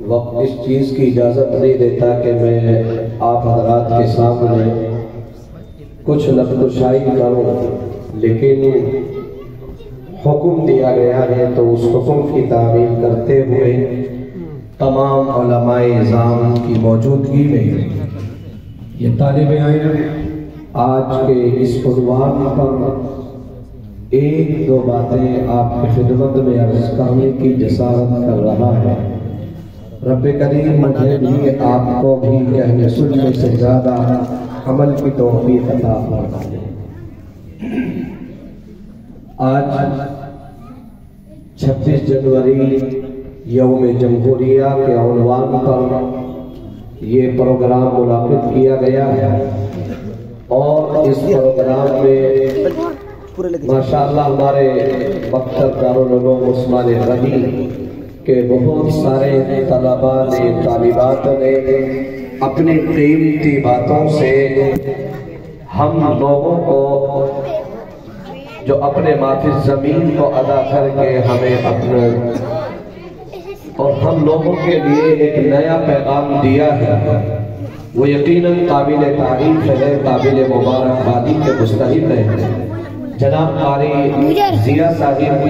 وقت اس چیز کی اجازت نہیں دیتا کہ میں آپ حضرات کے سامنے کچھ لفظ کشائی کروں، لیکن حکم دیا گیا ہے تو اس حکم کی تعمیل کرتے ہوئے تمام علماء اعظام کی موجودگی میں یہ طالب علم آج کے اس عنوان پر ایک دو باتیں آپ کی خدمت میں عرض کرنے کی جسارت کر رہا ہے۔ رب کریم مجھے بھی آپ کو بھی کہنے سننے سے زیادہ عمل کی توفیق عطا فرمائے۔ آج 26 جنوری یوم جمہوریہ کے عنوان پر یہ پروگرام منعقد کیا گیا ہے، اور اس پروگرام میں ماشاءاللہ ہمارے مکتب دارالعلوم عثمان غنی کے بہت سارے طلباء نے، طالبات نے اپنی قیمتی باتوں سے ہم لوگوں کو جو اپنے مافی زمین کو ادا کر کے ہمیں اپنے اور ہم لوگوں کے لیے ایک نیا پیغام دیا ہے، وہ یقیناً قابل تعریف ہے، قابل مبارکبادی کے مستحق ہے۔ جناب قاری ضیاء صاحب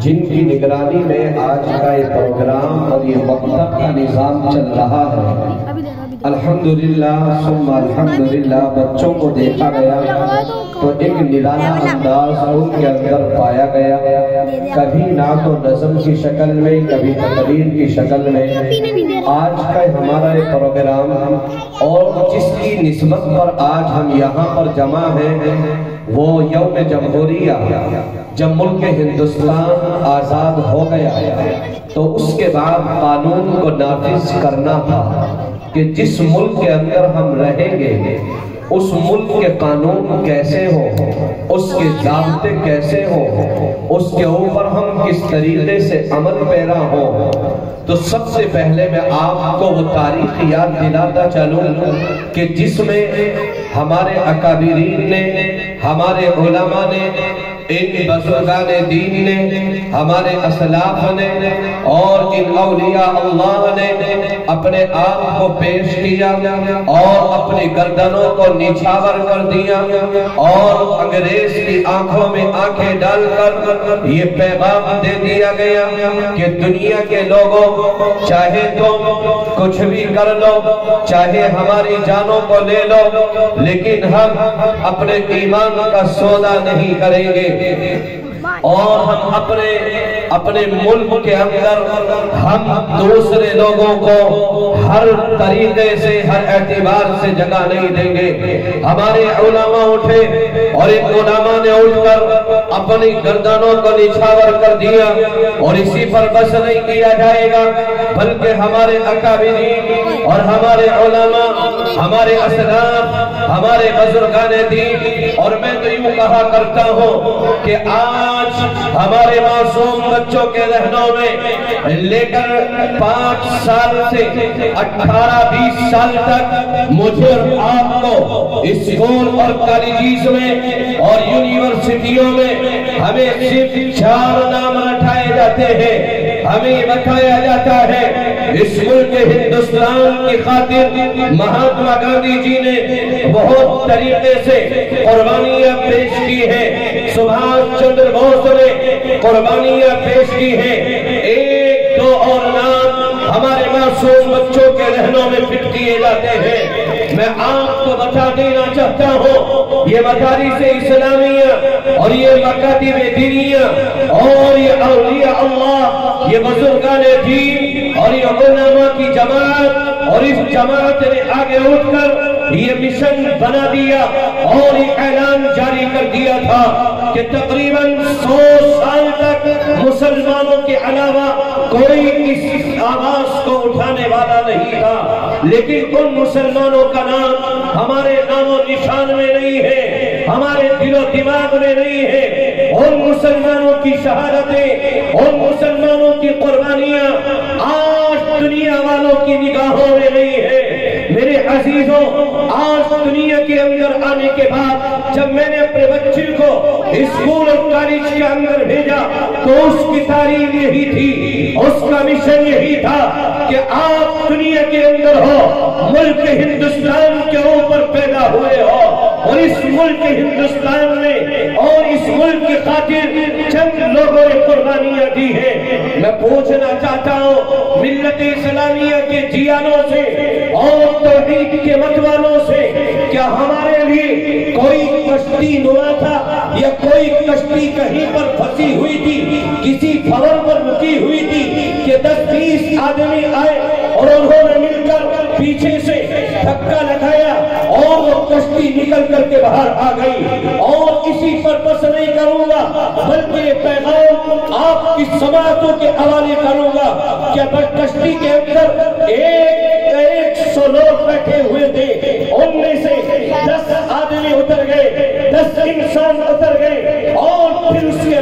جن کی نگرانی میں آج کا یہ پروگرام اور یہ مکتب کا نظام چل رہا ہے، الحمدللہ ثم الحمدللہ بچوں کو دیکھا گیا تو ایک نرالا انداز ان کے اندر پایا گیا، کبھی نعت و نظم کی شکل میں، کبھی تقریر کی شکل میں۔ آج کا ہمارا یہ پروگرام اور جس کی نسبت پر آج ہم یہاں پر جمع ہیں وہ یوم جمہوریہ، جب ملک ہندوستان آزاد ہو گیا تو اس کے بعد قانون کو نافذ کرنا تھا کہ جس ملک کے اندر ہم رہیں گے اس ملک کے قانون کیسے ہو، اس کے ضابطے کیسے ہو، اس کے اوپر ہم کس طریقے سے عمل پیرا ہو۔ تو سب سے پہلے میں آپ کو وہ تاریخ یاد دلاتا چلوں کہ جس میں ہمارے اکابرین نے، ہمارے علماء نے، ان بزرگان دین نے، ہمارے اسلاف نے اور ان اولیاء اللہ نے اپنے آپ کو پیش کیا اور اپنی گردنوں کو نچھاور کر دیا اور انگریز کی آنکھوں میں آنکھیں ڈال کر یہ پیغام دے دیا گیا کہ دنیا کے لوگوں چاہے تم کچھ بھی کر لو، چاہے ہماری جانوں کو لے لو، لیکن ہم اپنے ایمان کا سودا نہیں کریں گے، اور ہم اپنے ملک کے اندر ہم دوسرے لوگوں کو ہر طریقے سے، ہر اعتبار سے جگہ نہیں دیں گے۔ ہمارے علماء اٹھے اور ان علماء نے اٹھ کر اپنی گردنوں کو نچھاور کر دیا، اور اسی پر بس نہیں کیا جائے گا بلکہ ہمارے اکابرین اور ہمارے علماء، ہمارے اسلاف، ہمارے بزرگان دین، اور میں تو یوں کہا کرتا ہوں کہ آج ہمارے معصوم بچوں کے ذہنوں میں لے کر 5 سال سے 18-20 سال تک مجھے اور آپ کو اسکول اور کالجز میں اور یونیورسٹیوں میں ہمیں صرف 4 نام رٹھائے جاتے ہیں۔ ہمیں یہ بتایا جاتا ہے اس ملک ہندوستان کی خاطر مہاتما گاندھی جی نے بہت طریقے سے قربانیاں پیش کی ہیں، سبھاش چندر بوس نے قربانیاں پیش کی ہیں۔ ایک دو اور نام ہمارے معصوم بچوں کے ذہنوں میں فٹ کیے جاتے ہیں۔ میں آپ کو بتا دینا چاہتا ہوں یہ مدارس اسلامیہ اور یہ مکاتب دینیہ اور یہ اولیاء اللہ، یہ بزرگان دین اور یہ علماء کی جماعت، اور اس جماعت نے آگے اٹھ کر یہ مشن بنا دیا اور یہ اعلان جاری کر دیا تھا کہ تقریباً 100 سال تک مسلمانوں کے علاوہ کوئی اس آواز کو اٹھانے والا نہیں تھا، لیکن ان مسلمانوں کا نام ہمارے نام و نشان میں نہیں ہے، ہمارے دل و دماغ میں نہیں ہے۔ ان مسلمانوں کی شہادتیں، ان مسلمانوں کی قربانیاں آج دنیا والوں کی نگاہوں میں نہیں ہے۔ میرے عزیز عزیزوں، آج دنیا کے اندر آنے کے بعد جب میں نے اپنے بچے کو اسکول اور کالج کے اندر بھیجا تو اس کی تعلیم یہی تھی، اس کا مشن یہی تھا کہ آپ دنیا کے اندر ہو، ملک ہندوستان کے اوپر پیدا ہوئے ہو اور اس ملک ہندوستان میں اور اس ملک کی خاطر چند لوگوں نے قربانیاں دی ہیں۔ میں پوچھنا چاہتا ہوں ملت اسلامیہ کے جیانوں سے اور توحید کے متوالوں سے، کیا ہمارے لیے کوئی کشتی نما تھا یا کوئی کشتی کہیں پر پھنسی ہوئی تھی، کسی بھور پر رکی ہوئی تھی کہ 10-20 آدمی آئے اور انہوں نے مل کر پیچھے سے دھکا لگایا اور وہ کشتی نکل کر کے باہر آ گئی؟ اور اسی پر بس نہیں کروں گا بلکہ یہ پیغام آپ کی سماعتوں کے حوالے کروں گا کہ کشتی کے اندر 100 لوگ بیٹھے ہوئے تھے، ان میں سے 10 آدمی اتر گئے، 10 انسان اتر گئے اور پھر اس کے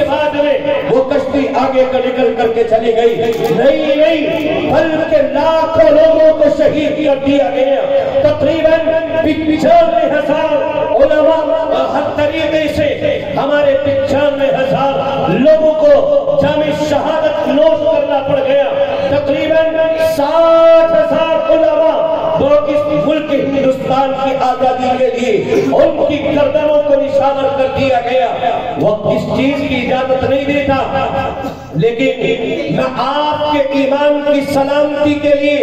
بعد میں وہ کشتی آگے کا نکل کر کے چلی گئی۔ نہیں بلکہ لاکھوں لوگوں کو شہید کر دیا گیا، تقریباً 95,000 علماء ہر طریقے سے ہمارے 95,000 لوگوں کو جامع شہادت نوش کرنا پڑ گیا، تقریباً 60,000 علماء جو اس ملک ہندوستان کی آزادی کے لیے ان کی گردنوں کو نشانہ کر دیا گیا۔ وقت اس چیز کی اجازت نہیں دیتا، لیکن میں آپ کے ایمان کی سلامتی کے لیے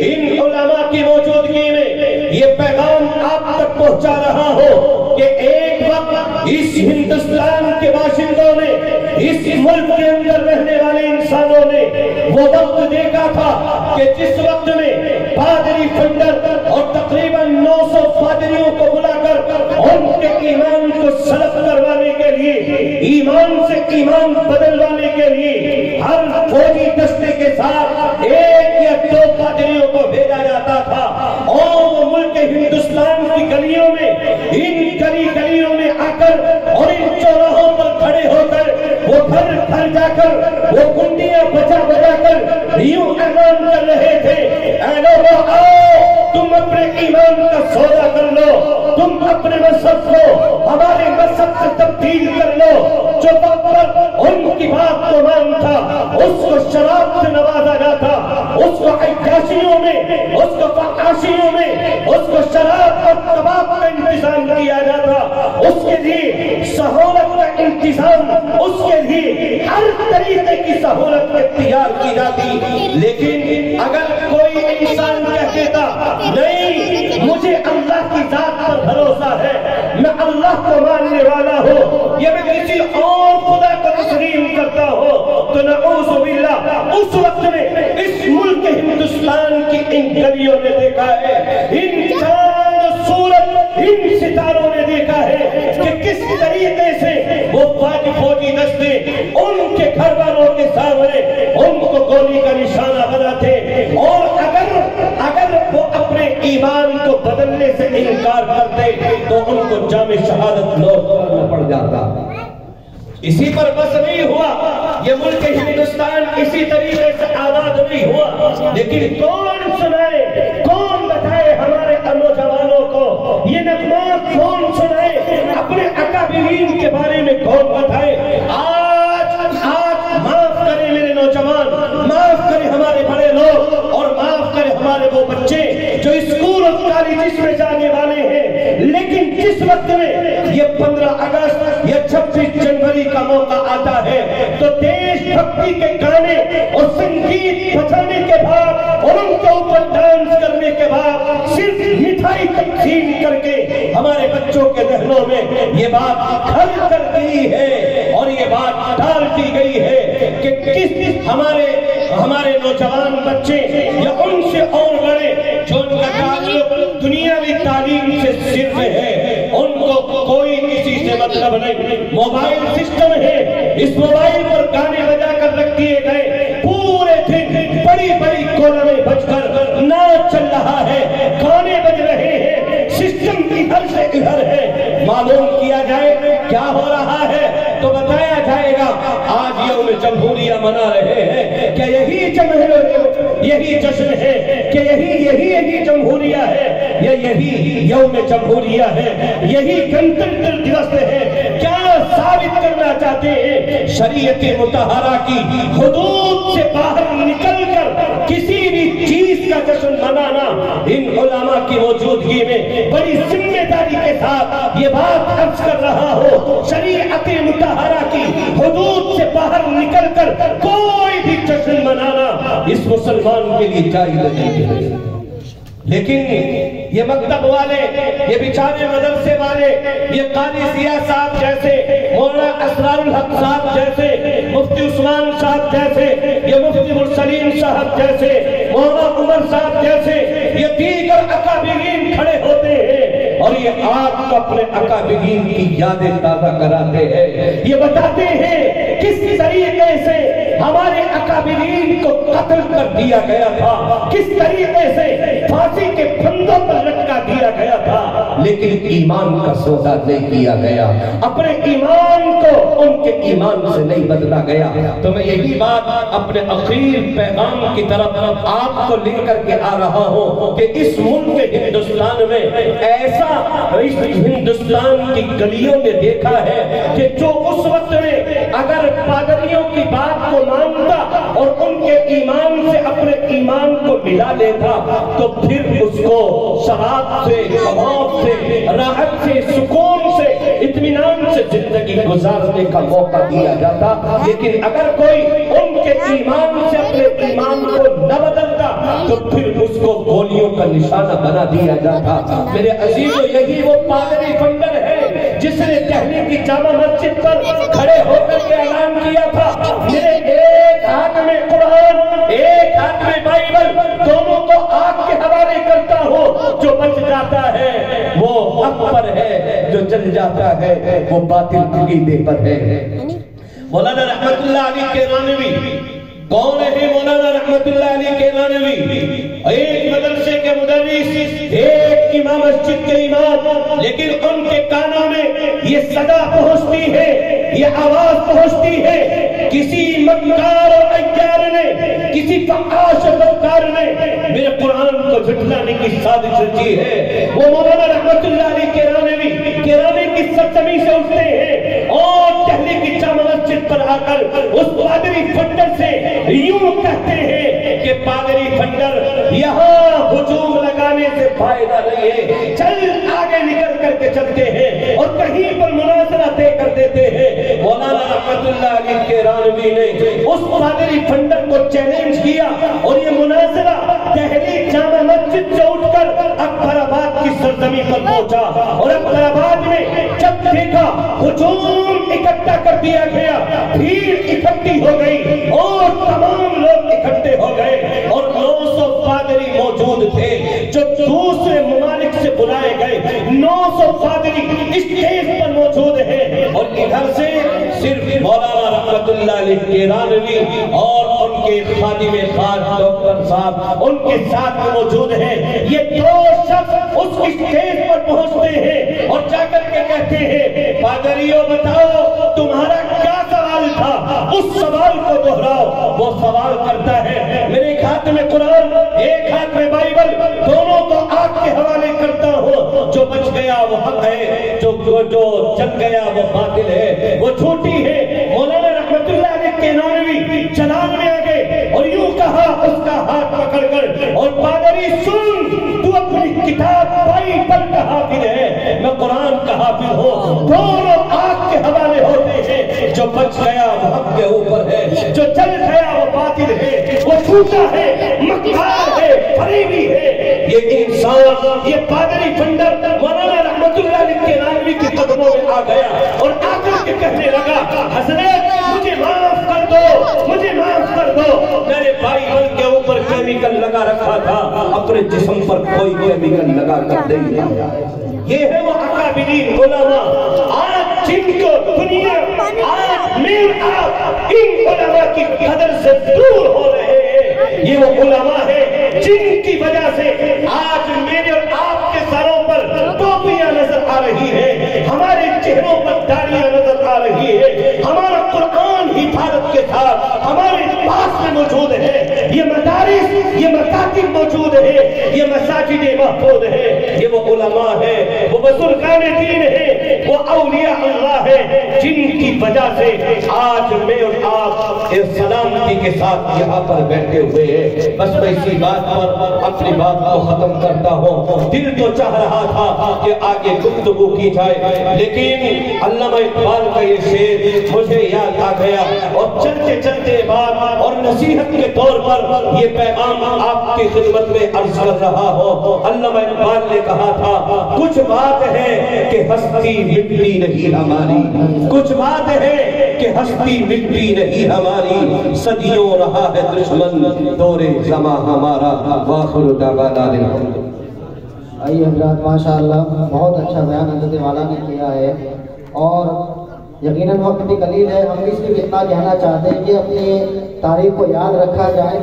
ان علماء کی موجودگی میں یہ پیغام آپ تک پہنچا رہا ہوں کہ ایک وقت اس ہندوستان کے باشندوں نے، اس ملک کے اندر رہنے والے انسانوں نے وہ وقت دیکھا تھا کہ جس وقت میں پادری فنڈر اور تقریباً 900 پادریوں کو بلا کر ان کے ایمان کو سلب کروانے کے لیے، ایمان سے ایمان بدلوانے کے لیے ہر فوجی دستے کے ساتھ 1 یا 2 پادریوں کو بھیجا جاتا تھا اور وہ ملک ہندوستان کی گلیوں میں، ان گلیوں میں آ کر اور ان چوراہوں پر کھڑے ہو کر وہ گھر گھر جا کر وہ کنڈیاں بجا کر یوں اعلان کر رہے تھے، اے لوگوں آؤ تم اپنے ایمان کا سودا کر لو، تم اپنے مذہب کو ہمارے مذہب سے تبدیل کر لو۔ جو وقت ان کی بات کو مانتا اس کو شراب سے نوازا جاتا، اس کو عیاشیوں میں، اس کو فحاشیوں میں، اس کو شراب اور کباب کا انتظام کیا جاتا، اس کے لیے سہولت کا انتظام، اس کے لیے ہر طریقے کی سہولت اختیار کی جاتی۔ لیکن اگر کوئی انسان کہہ دیتا نہیں مجھے اللہ کی ذات پر بھروسہ ہے، میں اللہ کو ماننے والا ہوں، یہ میں کسی اور خدا کو تسلیم کرتا ہوں، تو نعوذ باللہ اس وقت میں اس ملک ہندوستان کی ان گلیوں نے دیکھا ہے، ان چاند سورج ان ستاروں نے دیکھا ہے کہ کس طریقے سے وہ فوجی دستے ان کے گھر والوں کے سامنے ان کو گولی کا نشانہ بناتے اور اگر وہ اپنے ایمان کو بدلنے سے انکار کرتے تو ان کو جامع شہادت نوش کرنا پڑ جاتا۔ اسی پر بس نہیں ہوا، یہ ملک ہندوستان اسی طریقے سے آزاد نہیں ہوا، لیکن کون سنائے، کون بتائے ہمارے نوجوانوں کو یہ نغمات، کون سنائے اپنے اکابرین کے بارے میں، کون بتائے؟ آج معاف کریں میرے نوجوان، معاف کریں ہمارے بڑے لوگ اور معاف کریں ہمارے وہ بچے جو اسکول اور کالجز میں جانے والے ہیں، لیکن جس وقت میں یہ 15 اگست یا 26 جنوری کا موقع آتا ہے تو دیش بھکتی کے گانے اور سنگیت بجانے کے بعد اور ان کے اوپر ڈانس کرنے کے بعد صرف مٹھائی تقسیم کر کے ہمارے بچوں کے ذہنوں میں یہ بات گھر کر گئی ہے اور یہ بات ڈال دی گئی ہے کہ کس ہمارے نوجوان بچے یا ان سے اور بڑے جو ان کا تعلق دنیاوی تعلیم سے صرف ہے، ان کو کوئی کسی سے مطلب نہیں۔ موبائل سسٹم ہے، اس موبائل پر گانے بجا کر رکھ دیے گئے، پورے دن بڑی بڑی کولمیں بج کر ناچ چل رہا ہے، گانے بج رہے ہیں، سسٹم ادھر سے ادھر ہے۔ معلوم کیا جائے کیا ہو رہا ہے تو بتایا جائے گا۔ آج یوم جمہوریہ منا رہے ہیں، کیا یہی جشن ہے کہ یہی جمہوریہ یا یہی یوم جمہوریہ ہے، یہی گنتنتر دیوس ہے؟ کیا ثابت کرنا چاہتے ہیں؟ شریعت مطہرہ کی حدود سے باہر نکل کر کسی بھی چیز کا جشن منانا ان علماء کی موجودگی میں بڑی ذمہ داری کے ساتھ یہ بات عرض کر رہا ہو، شریعت مطہرہ کی حدود سے باہر نکل کر کوئی بھی جشن منانا اس مسلمان کے لیے جائز نہیں ہے۔ لیکن یہ مکتب والے، یہ بیچارے مدرسے والے، یہ قاری ضیاء صاحب جیسے، مولانا اسرار الحق صاحب جیسے، مفتی عثمان صاحب جیسے، یہ مفتی مرسلین صاحب جیسے، مولانا عمر صاحب جیسے، یہ دیگر اکابرین کھڑے ہوتے ہیں اور یہ آپ کو اپنے اکابرین کی یادیں تازہ کراتے ہیں، یہ بتاتے ہیں کس طریقے سے ہمارے اکابرین کو قتل کر دیا گیا تھا، کس طریقے سے پھانسی کے پھندوں پر لٹکا دیا گیا تھا، لیکن ایمان کا سودا نہیں کیا گیا، اپنے ایمان کو ان کے ایمان سے نہیں بدلا گیا۔ تو میں یہی بات اپنے اخیر پیغام کی طرف آپ کو لے کر کے آ رہا ہوں کہ اس ملک ہندوستان میں ایسا اس ہندوستان کی گلیوں میں دیکھا ہے کہ جو اس وقت میں اگر پادریوں کی بات کو مانتا اور ان کے ایمان سے اپنے ایمان کو ملا لیتا تو پھر اس کو شراب سے، کباب سے، راحت سے، سکون سے، اطمینان سے زندگی گزارنے کا موقع دیا جاتا، لیکن اگر کوئی ان کے ایمان سے اپنے ایمان کو نہ بدلتا تو پھر اس کو گولیوں کا نشانہ بنا دیا جاتا۔ میرے عزیزو، یہی وہ پادری فنڈر ہے جس نے دہلی کی جامع مسجد پر کھڑے ہو کر کے اعلان کیا تھا، میرے ایک ہاتھ میں قرآن، ایک ہاتھ میں بائبل، دونوں کو آگ کے حوالے کرتا ہوں، جو بچ جاتا ہے وہ حق پر ہے، جو جل جاتا ہے وہ باطل عقیدے پر ہے۔ مولانا رحمت اللہ علی کیلانوی کون ہے؟ مولانا رحمت اللہ علی کیلانوی ایک مدرسے کے مدرس، ایک امام مسجد کے امام، لیکن ان کے کانوں میں یہ صدا پہنچتی ہے، یہ آواز پہنچتی ہے، کسی مکار اور عیار نے، کسی فحاش اور بدکار نے میرے قرآن کو جھٹلانے کی سازش رچی ہے۔ وہ مولانا رحمت اللہ علی کیلانوی کی سرزمین سے اٹھتے ہیں اور دہلی کی جامع مسجد پر آ کر اس پادری فنڈر سے یوں کہتے ہیں کہ پادری فنڈر یہاں ہجوم لگانے سے فائدہ نہیں ہے، چل آگے نکل کر کے چلتے ہیں اور کہیں پر مناظرہ طے کر دیتے ہیں۔ مولانا رحمت اللہ علی کیلانوی نے اس پادری فنڈر کو چیلنج کیا اور یہ مناظرہ دہلی جامع مسجد سے اٹھ کر اکبر آباد کی سرزمین پر پہنچا اور اکبر آباد میں جب دیکھا ہجوم اکٹھا کر دیا گیا، بھیڑ اکٹھی ہو گئی اور تمام لوگ اکٹھے ہو گئے اور 900 پادری موجود تھے جو دوسرے ممالک سے بلائے گئے، 900 پادری اسٹیج پر موجود ہیں اور ادھر سے صرف مولانا رحمت اللہ علیہ کیلانوی اور ان کے خادم خاص ڈاکٹر صاحب ان کے ساتھ موجود ہیں۔ یہ دو شخص اس اسٹیج پر پہنچتے ہیں اور جا کر کے کہتے ہیں، پادریوں بتاؤ تمہارا کیا سوال تھا، اس سوال کو دہراؤ۔ وہ سوال کرتا ہے، میرے ایک ہاتھ میں قرآن، ایک ہاتھ میں بائبل، دونوں کو آگ کے حوالے کرتا ہوں، جو بچ گیا وہ حق ہے، جو چل گیا وہ باطل ہے، وہ جھوٹی ہے۔ مولانا رحمت اللہ علیہ کیلانوی چلان میں آ گئے اور یوں کہا اس کا ہاتھ پکڑ کر، اور پادری سن، تو اپنی کتاب بائبل کا حافظ ہے، میں قرآن کا حافظ ہوں، دونوں آگ کے حوالے ہوتے ہیں، جو بچ گیا وہ حق کے اوپر ہے، جو چل گیا وہ باطل ہے، وہ جھوٹا ہے، مکار ہے، فریبی ہے۔ یہ انسان، یہ پادری فنڈر مولانا رحمت اللہ علیہ کیلانوی کے قدموں میں آ گیا اور آ کر کے کہنے لگا، حضرت مجھے معاف کر دو، مجھے معاف کر دو، میرے بائبل کے اوپر کیمیکل لگا رکھا تھا، اپنے جسم پر کوئی کیمیکل لگا کر نہیں لیا۔ یہ ہے وہ اکابرین علماء، آج جن کو دنیا، آج میں آپ ان علماء کی قدر سے دور ہو رہے ہیں۔ یہ وہ علماء ہیں جن کی وجہ سے آج میرے اور آپ کے سروں پر ٹوپیاں نظر آ رہی ہیں، ہمارے چہروں پر داڑیاں نظر آ رہی ہے، ہمارا قرآن حفاظت کے ساتھ ہمارے پاس میں موجود ہے۔ یہ مدارس، یہ مکاتب مکاتب موجود ہے، یہ مساجد محفوظ ہے، یہ وہ علماء ہے، وہ بزرگان دین ہے، وہ اولیاء اللہ ہے، جن کی وجہ سے آج میں اور آپ سلامتی کے ساتھ یہاں پر بیٹھے ہوئے ہیں۔ بس میں اسی بات پر اپنی بات کو ختم کرتا ہوں۔ دل تو چاہ رہا تھا کہ آگے گفتگو کی جائے، لیکن علامہ اقبال کا یہ شعر مجھے یاد آ گیا، اور چلتے چلتے بات اور نصیحت کے طور پر یہ پیغام آپ کی خدمت میں عرض کر رہا ہوں۔ علامہ اقبال نے کہا تھا کچھ بات ہے کہ ہستی مٹی نہیں ہماری، کچھ بات ہے کہ ہستی مٹی نہیں ہماری، صدیوں رہا ہے دشمن دور زماں ہمارا، واخر دعوانا الحمدللہ۔ آئیے حضرات، ماشاءاللہ بہت اچھا بیان حضرت والا نے کیا ہے، اور یقیناً وقت بھی قلیل ہے، ہم بھی صرف اتنا کہنا چاہتے ہیں کہ اپنی تاریخ کو یاد رکھا جائے۔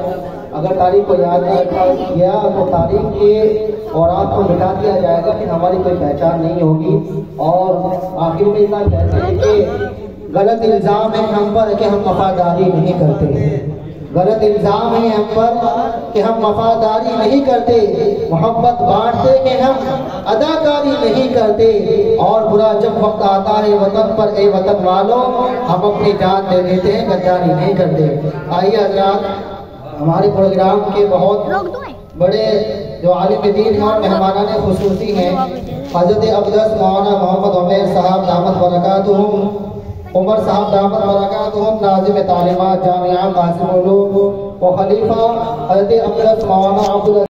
اگر تاریخ کو یاد نہ رکھا گیا تو تاریخ کے اوراق کو مٹا دیا جائے گا، پھر ہماری کوئی پہچان نہیں ہوگی۔ اور آخر میں اتنا کہتے ہیں کہ غلط الزام ہے ہم پر کہ ہم وفاداری نہیں کرتے، غلط الزام ہے ہم پر کہ ہم وفاداری نہیں کرتے، محبت بانٹتے ہیں ہم اداکاری نہیں کرتے، اور برا جب وقت آتا ہے وطن پر اے وطن والوں ہم اپنی جان دے دیتے ہیں، غداری نہیں کرتے۔ آئیے حضرات، ہمارے پروگرام کے بہت بڑے جو عالم دین ہیں اور مہمانان خصوصی ہیں، حضرت اقدس مولانا محمد عمیر صاحب دامت برکاتہم، عمر صاحب دامت برکاتہم، ناظم تعلیمات جامعہ قاسم العلوم و خلیفہ حضرت اقدس مولانا عبد